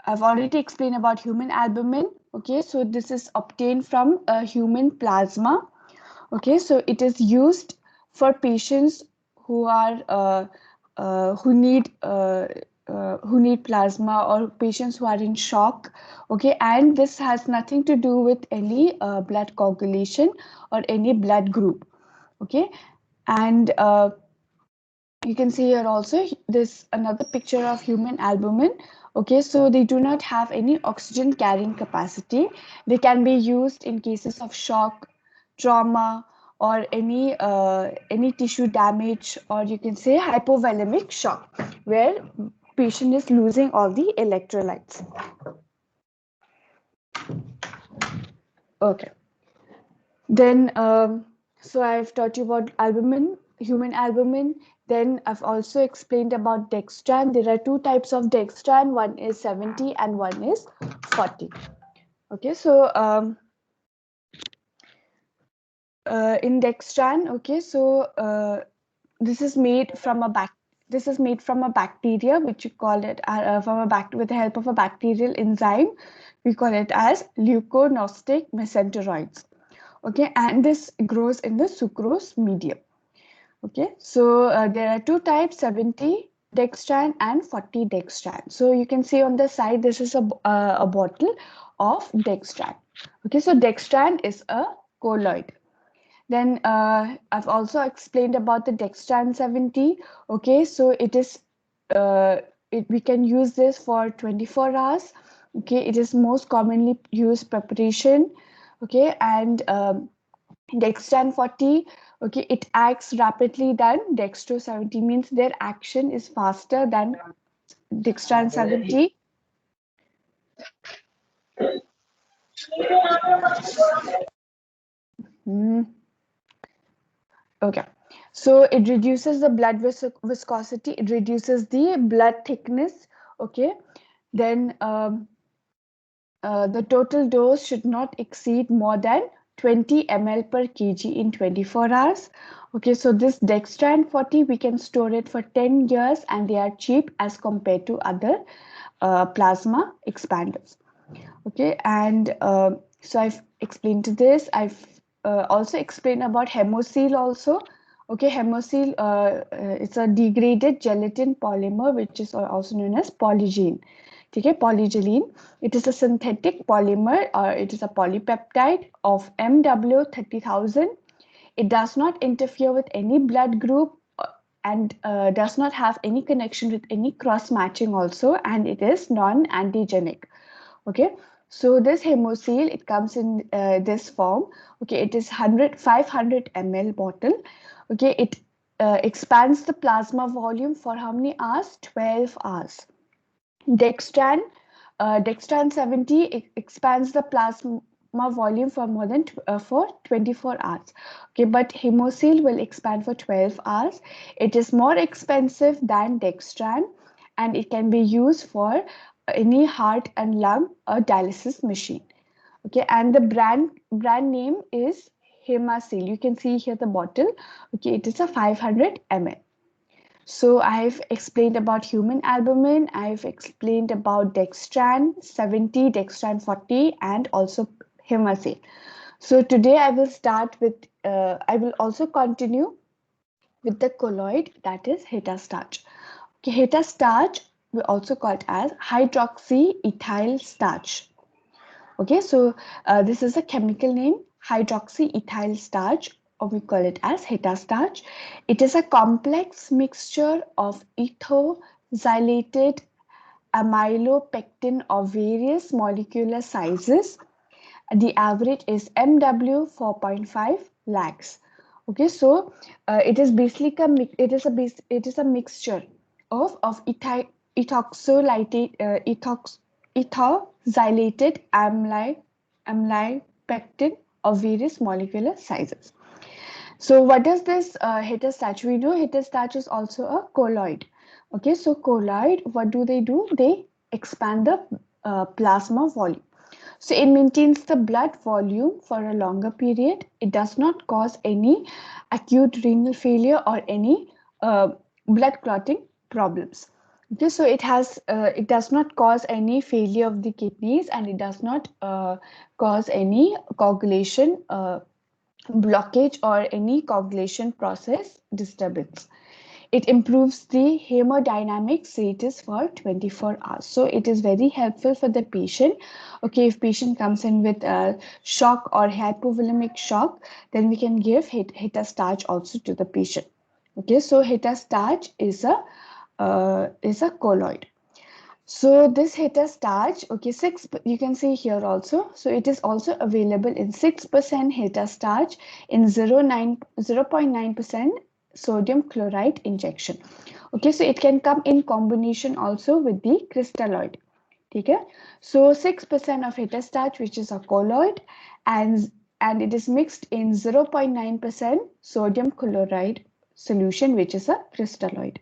I've already explained about human albumin. Okay, so this is obtained from human plasma. Okay, so it is used for patients who are who need plasma, or patients who are in shock. Okay, and this has nothing to do with any blood coagulation or any blood group. Okay, and you can see here also this another picture of human albumin. Okay, so they do not have any oxygen carrying capacity. They can be used in cases of shock, trauma, or any tissue damage, or you can say hypovolemic shock, where patient is losing all the electrolytes. Okay, then so I've taught you about albumin, human albumin. Then I've also explained about dextran. There are two types of dextran. One is 70 and one is 40. Okay, so in dextran, okay, so this is made from a this is made from a bacteria, which you call it with the help of a bacterial enzyme. We call it as leuconostic mesenteroids. Okay, and this grows in the sucrose medium. Okay, so there are two types, 70 dextran and 40 dextran. So you can see on the side, this is a bottle of dextran. Okay, so dextran is a colloid. Then I've also explained about the dextran 70. Okay, so it is we can use this for 24 hours. Okay, it is most commonly used preparation. Okay, and dextran 40, okay, it acts rapidly than dextro 70, means their action is faster than dextran 70. Hmm. Okay, so it reduces the blood viscosity, it reduces the blood thickness. Okay, then the total dose should not exceed more than 20 ml per kg in 24 hours. Okay, so this dextran 40, we can store it for 10 years and they are cheap as compared to other plasma expanders. Okay, and so I've explained to this. I've also explained about Hemosil also. Okay, Hemosil, it's a degraded gelatin polymer, which is also known as polygene. Okay, polygylene. It is a synthetic polymer, or it is a polypeptide of MW 30,000. It does not interfere with any blood group and does not have any connection with any cross matching also, and it is non-antigenic. Okay, so this Hemosil, it comes in this form. Okay, it is 500 ml bottle. Okay, it expands the plasma volume for how many hours? 12 hours. Dextran, Dextran 70 expands the plasma volume for more than for 24 hours. Okay, but Hemosil will expand for 12 hours. It is more expensive than Dextran, and it can be used for any heart and lung dialysis machine. Okay, and the brand name is Hemasil. You can see here the bottle. Okay, it is a 500 ml. So I've explained about human albumin, I've explained about dextran 70, dextran 40, and also Hemasil. So today I will start with, I will also continue with the colloid, that is Heta starch. Okay, Heta starch, we also call it as hydroxyethyl starch. Okay, so this is a chemical name, hydroxyethyl starch, or we call it as Heta starch. It is a complex mixture of ethoxylated amylopectin of various molecular sizes. The average is MW 4.5 lakhs. Okay, so it is basically it is a mixture of ethoxylated ethoxylated amylopectin of various molecular sizes. So what does this heterostache? We know heterostache is also a colloid. Okay, so colloid, what do? They expand the plasma volume. So it maintains the blood volume for a longer period. It does not cause any acute renal failure or any blood clotting problems. Okay, so it does not cause any failure of the kidneys, and it does not cause any coagulation blockage or any coagulation process disturbance. It improves the hemodynamic status for 24 hours. So it is very helpful for the patient. Okay, if patient comes in with a shock or hypovolemic shock, then we can give Hitastarch also to the patient. Okay, so Hitastarch is a colloid. So this Hitastarch, okay, you can see here also. So it is also available in 6% Hitastarch in 0.9% sodium chloride injection. Okay, so it can come in combination also with the crystalloid. Okay, so 6% of Hitastarch, which is a colloid, and it is mixed in 0.9% sodium chloride solution, which is a crystalloid.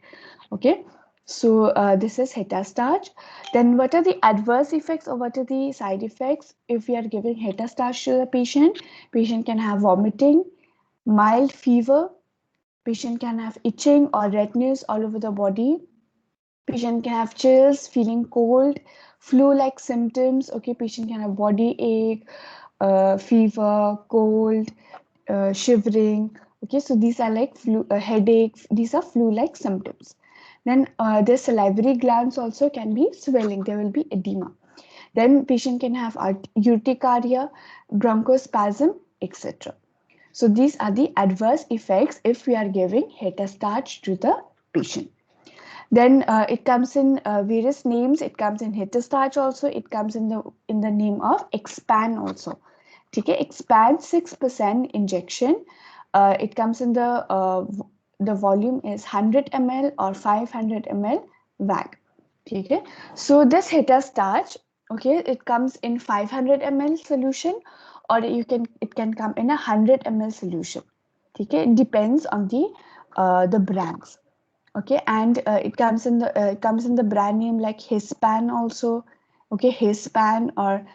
Okay, so this is Hitastarch. Then what are the adverse effects or what are the side effects if we are giving Hitastarch to the patient? Patient can have vomiting, mild fever, patient can have itching or redness all over the body, patient can have chills, feeling cold, flu-like symptoms. Okay, patient can have body ache, fever, cold, shivering. Okay, so these are like flu, headache. These are flu-like symptoms. Then the salivary glands also can be swelling. There will be edema. Then patient can have urticaria, bronchospasm, etc. So these are the adverse effects if we are giving Hitastarch to the patient. Then it comes in various names. It comes in Hitastarch also. It comes in the name of Expand also. Okay, Expand 6% injection. It comes in the volume is 100 ml or 500 ml VAG. Okay, so this Hitastarch, okay, it comes in 500 ml solution, or it can come in 100 ml solution. Okay, it depends on the brands. Okay, and it comes in the brand name like Hispan also. Okay, Hispan, or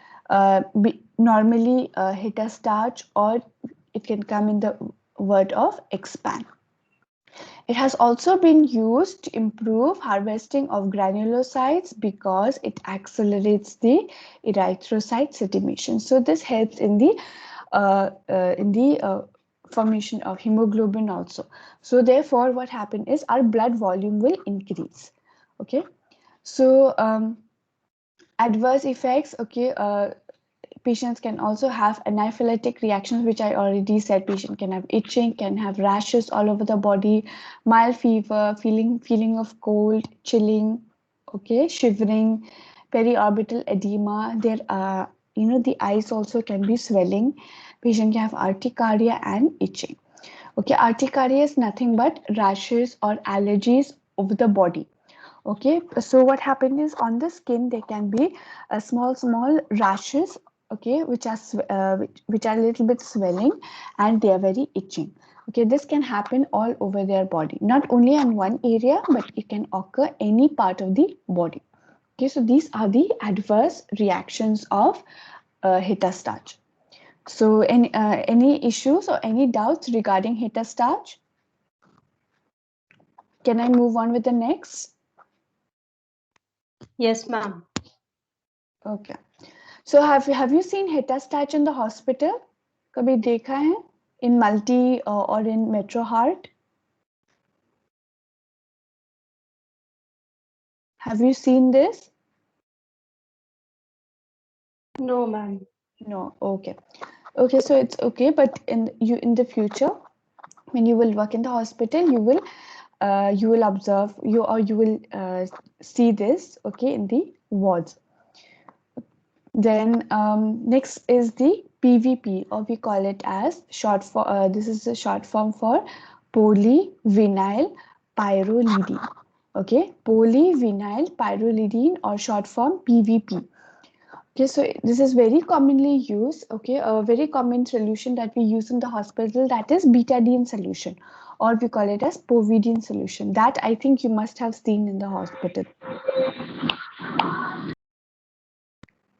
normally Hitastarch, or it can come in the word of Expand. It has also been used to improve harvesting of granulocytes because it accelerates the erythrocyte sedimation. So this helps in the formation of hemoglobin also. So therefore, what happens is our blood volume will increase. Okay, so adverse effects. Okay, patients can also have anaphylactic reactions, which I already said. Patient can have itching, can have rashes all over the body, mild fever, feeling of cold, chilling, okay, shivering, periorbital edema. There are, the eyes also can be swelling. Patient can have urticaria and itching. Okay, urticaria is nothing but rashes or allergies over the body. Okay, so what happens is on the skin there can be small rashes. Okay, which are a little bit swelling, and they are very itching. Okay, this can happen all over their body, not only on one area, but it can occur any part of the body. Okay, so these are the adverse reactions of Hitastarch. So any issues or any doubts regarding Hitastarch? Can I move on with the next? Yes, ma'am. Okay. So have you seen Hitastarch in the hospital? कभी देखा है in multi or in Metro Heart? Have you seen this? No, ma'am. No. Okay. Okay. So it's okay, but in the future, when you will work in the hospital, you will observe you will see this. Okay, in the wards. Then next is the PVP, or we call it as short for. This is a short form for polyvinyl pyrrolidine. Okay, polyvinyl pyrrolidine, or short form PVP. Okay, so this is very commonly used. Okay, a very common solution that we use in the hospital, that is betadine solution, or we call it as povidone solution. That I think you must have seen in the hospital.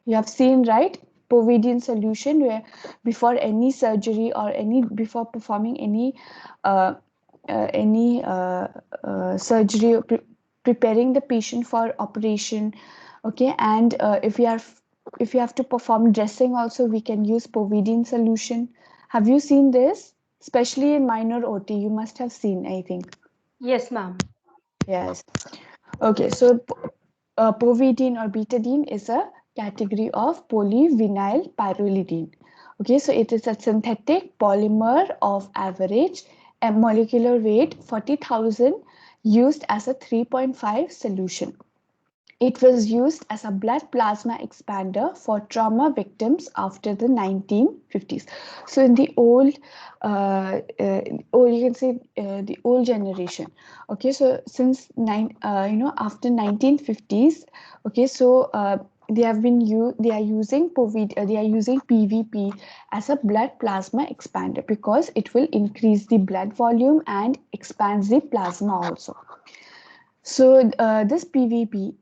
You have seen, right? Povidone solution, where before any surgery or before performing any surgery preparing the patient for operation. Okay, and if you have to perform dressing also, we can use povidone solution. Have you seen this? Especially in minor OT, you must have seen, I think. Yes, ma'am. Yes. Okay, so povidone or betadine is a category of polyvinyl pyrrolidine. Okay, so it is a synthetic polymer of average and molecular weight 40,000 used as a 3.5 solution. It was used as a blood plasma expander for trauma victims after the 1950s. So in the old, you can say the old generation. Okay, so since after 1950s. Okay, so they are using they are using PVP as a blood plasma expander because it will increase the blood volume and expands the plasma also. So this PVP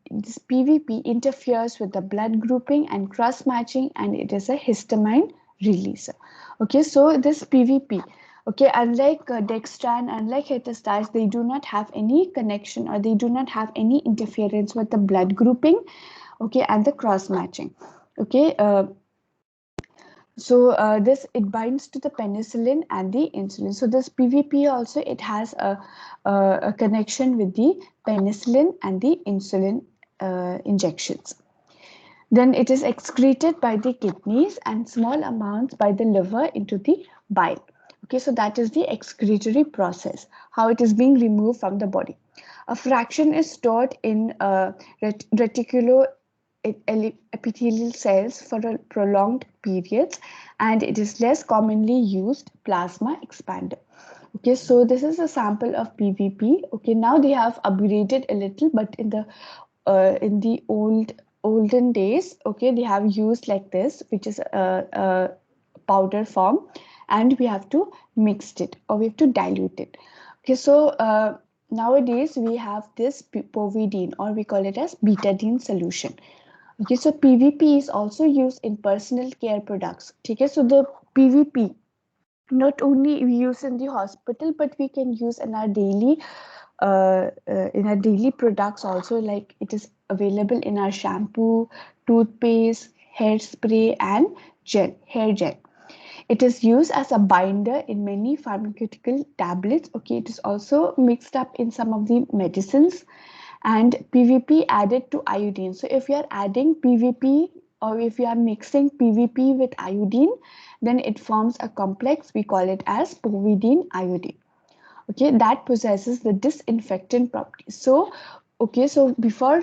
interferes with the blood grouping and cross matching, and it is a histamine releaser. Okay, so this PVP, okay, unlike dextran, unlike hetastats, they do not have any connection or they do not have any interference with the blood grouping, okay, and the cross matching. Okay, so this it binds to the penicillin and the insulin. So this PVP also it has a connection with the penicillin and the insulin injections. Then it is excreted by the kidneys and small amounts by the liver into the bile. Okay, so that is the excretory process, how it is being removed from the body. A fraction is stored in reticulo epithelial cells for a prolonged periods, and it is less commonly used plasma expander. Okay, so this is a sample of PVP. Okay, now they have upgraded a little, but in the olden days, okay, they have used like this, which is a powder form, and we have to mix it or we have to dilute it. Okay, so nowadays we have this povidone, or we call it as betadine solution. Okay, so PVP is also used in personal care products. Okay, so the PVP not only we use in the hospital, but we can use in our daily products also. Like it is available in our shampoo, toothpaste, hairspray, and hair gel. It is used as a binder in many pharmaceutical tablets. Okay, it is also mixed up in some of the medicines, and PVP added to iodine. So if you are adding PVP or if you are mixing PVP with iodine, then it forms a complex. We call it as povidone iodine. Okay, that possesses the disinfectant properties. So, okay, so before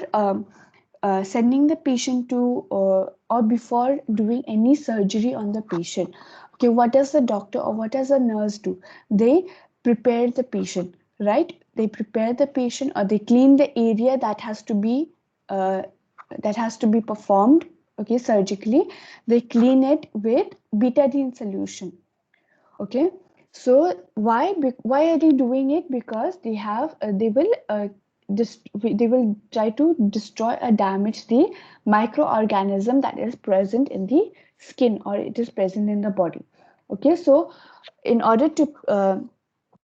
sending the patient to or before doing any surgery on the patient, okay, what does the doctor or what does the nurse do? They prepare the patient, right? They prepare the patient or they clean the area uh, that has to be performed, okay, surgically. They clean it with betadine solution. Okay, so why are they doing it? Because they will try to destroy or damage the microorganism that is present in the skin or it is present in the body. Okay, so in order to uh,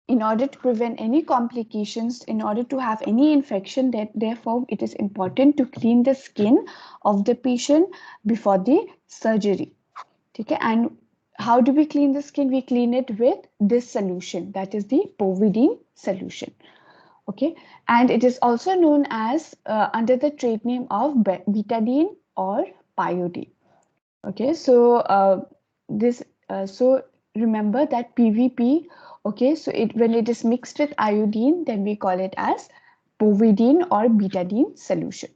in order to prevent any complications, in order to have any infection, that therefore it is important to clean the skin of the patient before the surgery. Okay, and how do we clean the skin? We clean it with this solution, that is the povidone solution. Okay, and it is also known as under the trade name of betadine or pyodine. Okay, so this so remember that PVP. Okay, so it when it is mixed with iodine, then we call it as povidone or betadine solution.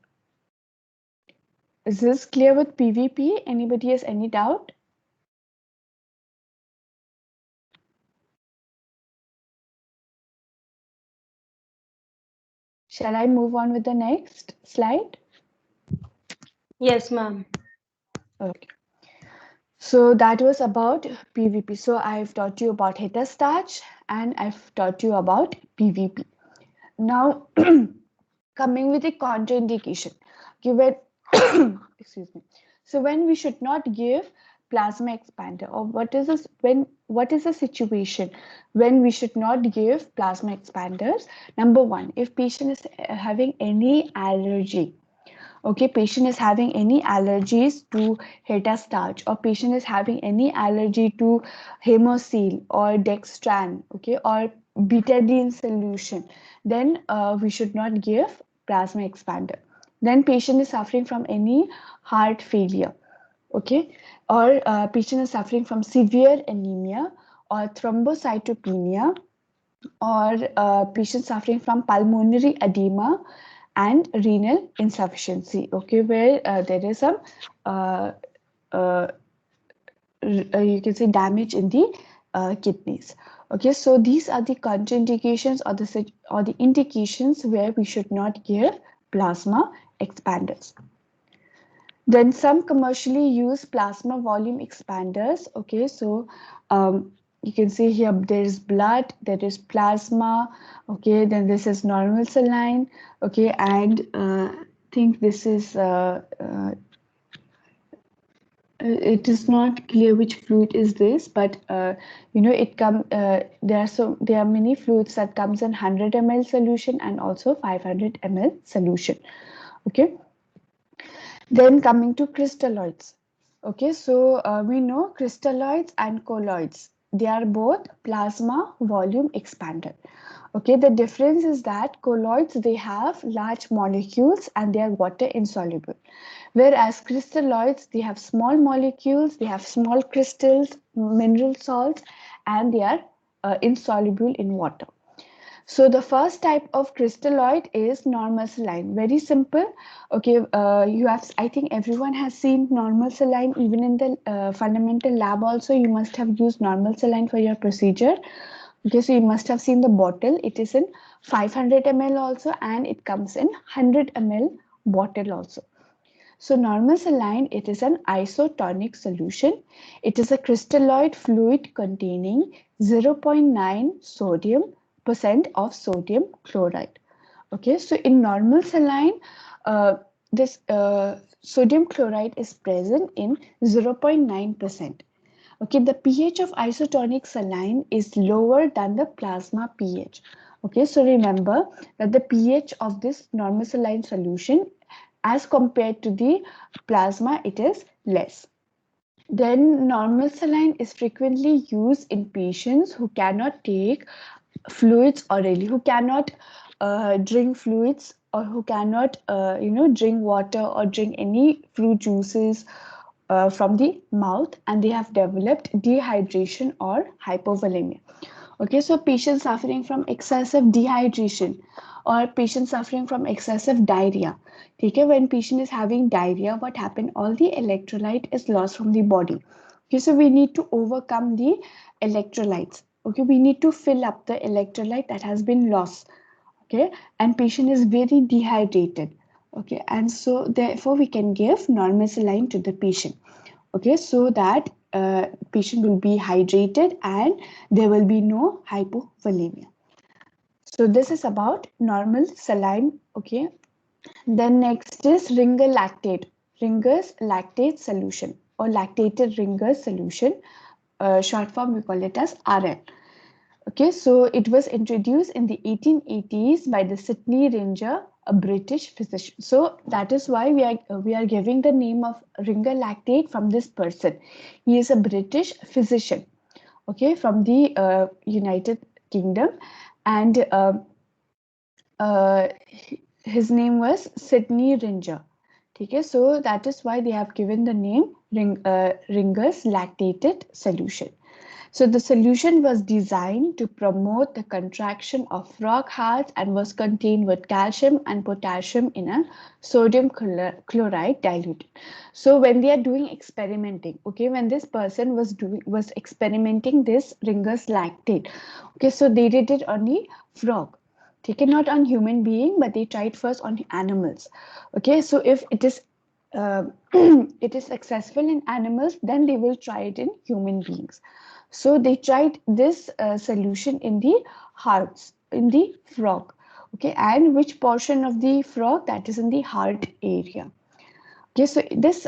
Is this clear with PVP? Anybody has any doubt? Shall I move on with the next slide? Yes, ma'am. Okay. So that was about PVP. So I've taught you about hetastarch and I've taught you about PVP. Now, coming with the contraindication. Given, excuse me. So when we should not give plasma expander, or what is this what is the situation when we should not give plasma expanders? Number one, if patient is having any allergy. Okay, patient is having any allergies to Heta starch, or patient is having any allergy to Hemosil or Dextran, okay, or betadine solution, then we should not give plasma expander. Then patient is suffering from any heart failure, okay, or patient is suffering from severe anemia or thrombocytopenia, or patient suffering from pulmonary edema and renal insufficiency, okay, where there is some uh, uh, you can say damage in the kidneys. Okay, so these are the contraindications or the indications where we should not give plasma expanders. Then some commercially used plasma volume expanders. Okay, so you can see here there is blood, there is plasma. Okay, then this is normal saline. Okay, and think this is it is not clear which fluid is this, but you know, there are many fluids that comes in 100 ml solution and also 500 ml solution. Okay, then coming to crystalloids. Okay, so we know crystalloids and colloids, they are both plasma volume expander. Okay, the difference is that colloids, they have large molecules and they are water insoluble, whereas crystalloids, they have small molecules, they have small crystals, mineral salts, and they are insoluble in water. So the first type of crystalloid is normal saline. Very simple. Okay, you have. I think everyone has seen normal saline. Even in the fundamental lab, also you must have used normal saline for your procedure. Okay, so you must have seen the bottle. It is in 500 ml also, and it comes in 100 ml bottle also. So normal saline, it is an isotonic solution. It is a crystalloid fluid containing 0.9 sodium percent of sodium chloride. Okay, so in normal saline, this sodium chloride is present in 0.9%. Okay, the pH of isotonic saline is lower than the plasma pH. Okay, so remember that the pH of this normal saline solution as compared to the plasma, it is less. Then normal saline is frequently used in patients who cannot take fluids orally, who cannot drink fluids, or who cannot drink water or drink any fruit juices from the mouth, and they have developed dehydration or hypovolemia. Okay, so patients suffering from excessive dehydration or patients suffering from excessive diarrhea. Okay, when patient is having diarrhea, what happened? All the electrolyte is lost from the body. Okay, so we need to overcome the electrolytes. Okay, we need to fill up the electrolyte that has been lost. Okay, and patient is very dehydrated. Okay, and so therefore we can give normal saline to the patient. Okay, so that patient will be hydrated and there will be no hypovolemia. So this is about normal saline. Okay, then next is ringer lactate, Ringer's lactate solution, or lactated ringer solution. Short form we call it as RL. Okay, so it was introduced in the 1880s by the Sidney Ringer, a British physician. So that is why we are giving the name of ringer lactate from this person. He is a British physician, okay, from the United Kingdom, and his name was Sidney Ringer. Okay, so that is why they have given the name Ringer's lactated solution. So the solution was designed to promote the contraction of frog hearts and was contained with calcium and potassium in a sodium chloride dilute. So when they are doing experimenting, okay, when this person was experimenting this Ringer's lactate, okay, so they did it on the frog. Okay, not on human being, but they tried first on animals. Okay, so if it is it is successful in animals, then they will try it in human beings. So they tried this solution in the hearts, in the frog. Okay, and which portion of the frog? That is in the heart area. Okay, so this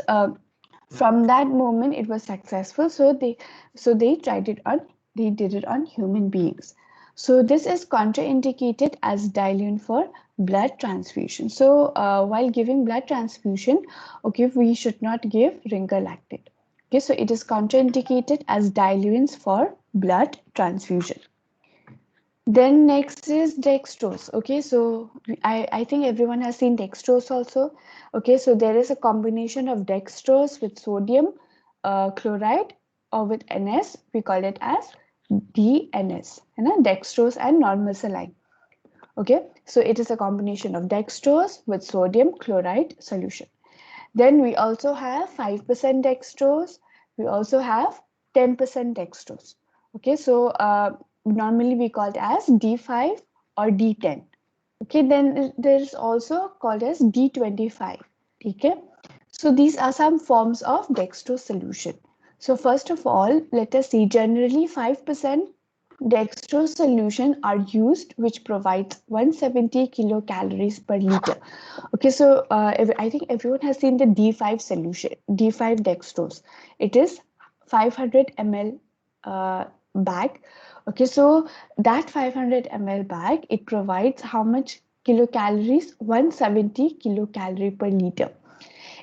From that moment it was successful, so they tried it on, they did it on human beings. So this is contraindicated as diluent for blood transfusion. So while giving blood transfusion, okay, we should not give ringer lactate. Okay, so it is contraindicated as diluents for blood transfusion. Then next is dextrose. Okay, so I think everyone has seen dextrose also. Okay, so there is a combination of dextrose with sodium chloride or with NS. We call it as DNS, you know, dextrose and normal saline. Okay, so it is a combination of dextrose with sodium chloride solution. Then we also have 5% dextrose. We also have 10% dextrose. Okay, so normally we call it as D5 or D10. Okay, then there is also called as D25. Okay, so these are some forms of dextrose solution. So first of all, let us see, generally 5% dextrose solution are used, which provides 170 kilocalories per liter. Okay, so I think everyone has seen the D5 solution, D5 dextrose. It is 500 ml bag. Okay, so that 500 ml bag, it provides how much kilocalories? 170 kilocalorie per liter.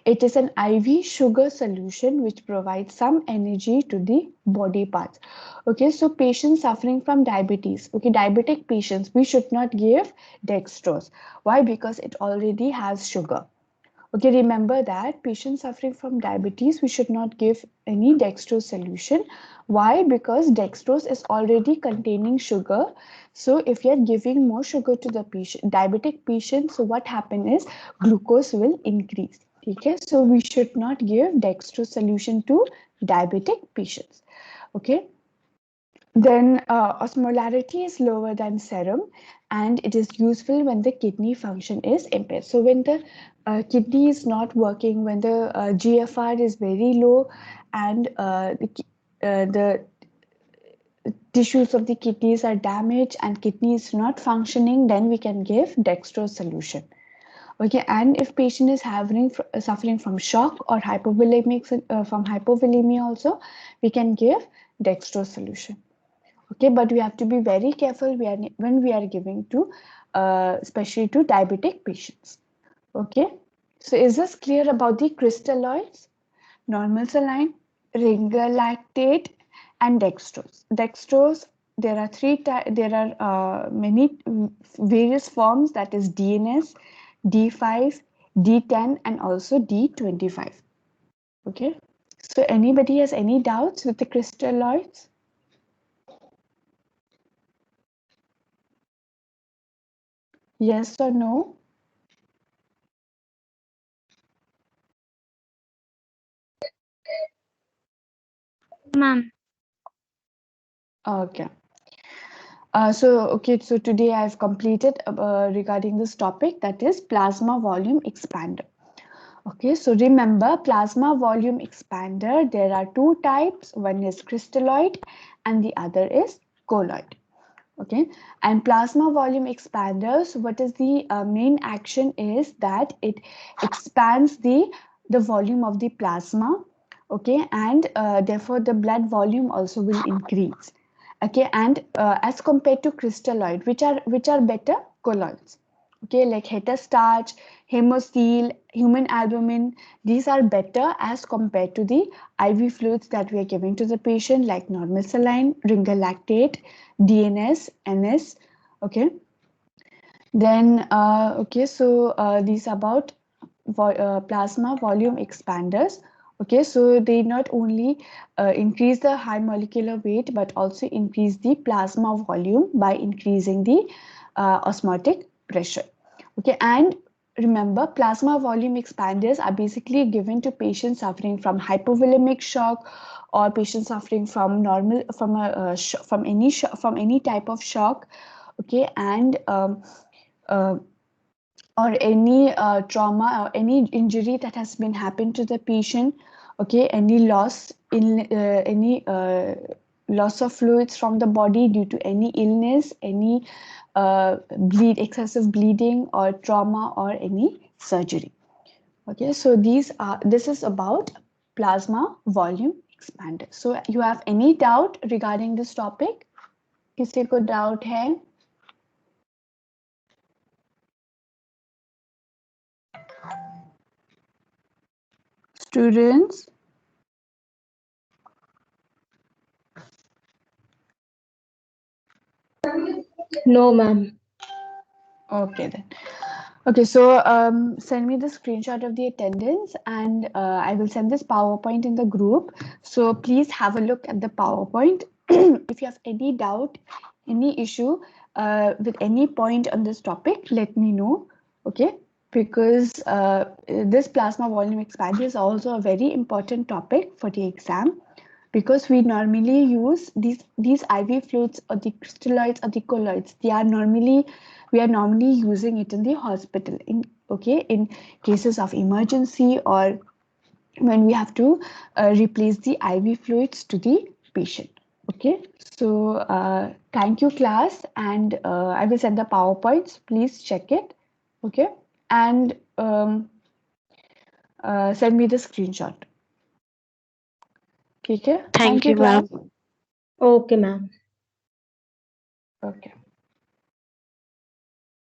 It is an IV sugar solution which provides some energy to the body parts. Okay, so patients suffering from diabetes, okay, diabetic patients, we should not give dextrose. Why? Because it already has sugar. Okay, remember that patients suffering from diabetes, we should not give any dextrose solution. Why? Because dextrose is already containing sugar. So if you are giving more sugar to the patient, diabetic patient, so what happens is glucose will increase. Okay, so we should not give dextrose solution to diabetic patients. Okay. Then osmolarity is lower than serum, and it is useful when the kidney function is impaired. So when the kidney is not working, when the GFR is very low, and the tissues of the kidneys are damaged and kidney is not functioning, then we can give dextrose solution. Okay, and if patient is suffering from shock or hypovolemic from hypovolemia also, we can give dextrose solution. Okay, but we have to be very careful when we are giving to especially to diabetic patients. Okay, so is this clear about the crystalloids, normal saline, ringer lactate, and dextrose? Dextrose, there are many various forms, that is DNS, D5, D10, and also D25. Okay, so anybody has any doubts with the crystalloids? Yes or no? Ma'am. Okay. So today I've completed regarding this topic, that is plasma volume expander. Okay, so remember, plasma volume expander, there are two types. One is crystalloid and the other is colloid. Okay, and plasma volume expanders, what is the main action is that it expands the volume of the plasma. Okay, and therefore the blood volume also will increase. Okay, and as compared to crystalloid, which are better? Colloids. Okay, like hetastarch, hemosil, human albumin, these are better as compared to the IV fluids that we are giving to the patient, like normal saline, ringer lactate, DNS, NS. Okay, then okay, so these about plasma volume expanders. Okay, so they not only increase the high molecular weight but also increase the plasma volume by increasing the osmotic pressure. Okay, and remember, plasma volume expanders are basically given to patients suffering from hypovolemic shock or patients suffering from from any type of shock. Okay, and or any trauma or any injury that has been happened to the patient. Okay, any loss in any loss of fluids from the body due to any illness, any excessive bleeding or trauma or any surgery. Okay, so this is about plasma volume expander. So you have any doubt regarding this topic? किसी को doubt है? Students? No, ma'am. Okay then. Okay, so send me the screenshot of the attendance, and I will send this PowerPoint in the group. So please have a look at the PowerPoint. If you have any doubt, any issue with any point on this topic, let me know. Okay, because this plasma volume expander is also a very important topic for the exam, because we normally use these IV fluids or the crystalloids or the colloids. We are normally using it in the hospital in cases of emergency, or when we have to replace the IV fluids to the patient. Okay, so thank you class, and I will send the PowerPoints. Please check it. Okay, and send me the screenshot. Okay, Thank you, class. ma'am. Okay, ma'am. Okay.